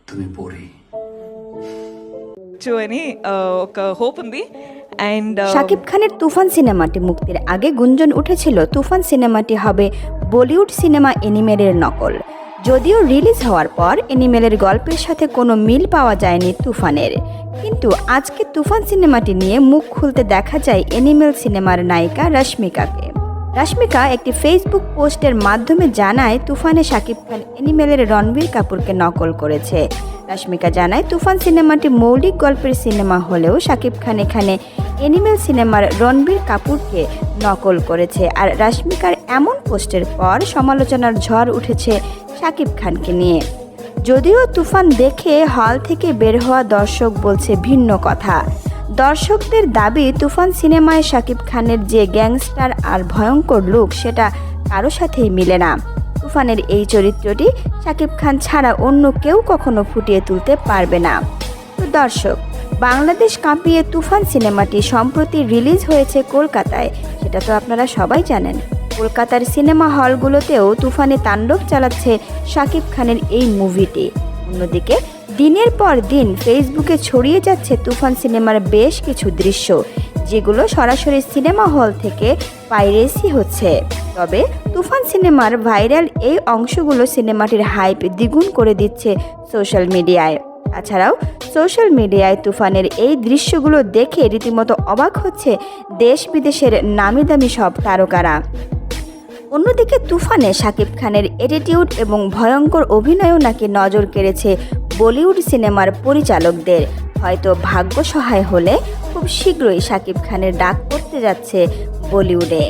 তুমি পড়ি అని ఒక హోప్ ఉంది అండ్ শাকিব খানের তুফান সিনেমাটি মুক্তির আগে গুঞ্জন উঠেছিল তুফান সিনেমাটি হবে বলিউড সিনেমা এনিমেলের নকল। যদিও রিলিজ হওয়ার পর এনিমেলের গল্পের সাথে কোনো মিল পাওয়া যায়নি তুফানের, কিন্তু আজকে তুফান সিনেমাটি নিয়ে মুখ খুলতে দেখা যায় এনিমেল সিনেমার নায়িকা রশ্মিকাকে। রশ্মিকা একটি ফেসবুক পোস্টের মাধ্যমে জানায় তুফানে শাকিব খান এনিমেলের রণবীর কাপুরকে নকল করেছে। রশ্মিকা জানায় তুফান সিনেমাটি মৌলিক গল্পের সিনেমা হলেও শাকিব খান এখানে এনিমেল সিনেমার রণবীর কাপুরকে নকল করেছে। আর রশ্মিকার এমন পোস্টের পর সমালোচনার ঝড় উঠেছে শাকিব খানকে নিয়ে। যদিও তুফান দেখে হল থেকে বের হওয়া দর্শক বলছে ভিন্ন কথা। দর্শকদের দাবি তুফান সিনেমায় শাকিব খানের যে গ্যাংস্টার আর ভয়ঙ্কর লুক সেটা কারো সাথেই মিলে না। তুফানের এই চরিত্রটি শাকিব খান ছাড়া অন্য কেউ কখনো ফুটিয়ে তুলতে পারবে না। তো দর্শক, বাংলাদেশ কাঁপিয়ে তুফান সিনেমাটি সম্প্রতি রিলিজ হয়েছে কলকাতায়, সেটা তো আপনারা সবাই জানেন। কলকাতার সিনেমা হলগুলোতেও তুফানে তাণ্ডব চালাচ্ছে শাকিব খানের এই মুভিটি। অন্যদিকে দিনের পর দিন ফেসবুকে ছড়িয়ে যাচ্ছে তুফান সিনেমার বেশ কিছু দৃশ্য, যেগুলো সরাসরি সিনেমা হল থেকে পাইরেসি হচ্ছে। তবে তুফান সিনেমার ভাইরাল এই অংশগুলো সিনেমাটির হাইপ দ্বিগুণ করে দিচ্ছে সোশ্যাল মিডিয়ায়। তাছাড়াও সোশ্যাল মিডিয়ায় তুফানের এই দৃশ্যগুলো দেখে রীতিমতো অবাক হচ্ছে দেশ বিদেশের নামি দামি সব তারকারা। অন্যদিকে তুফানে শাকিব খানের অ্যাটিটিউড এবং ভয়ঙ্কর অভিনয়ও নাকি নজর কেড়েছে বলিউড সিনেমার পরিচালকদের। হয়তো ভাগ্য সহায় হলে খুব শীঘ্রই শাকিব খানের ডাক পড়তে যাচ্ছে বলিউডে।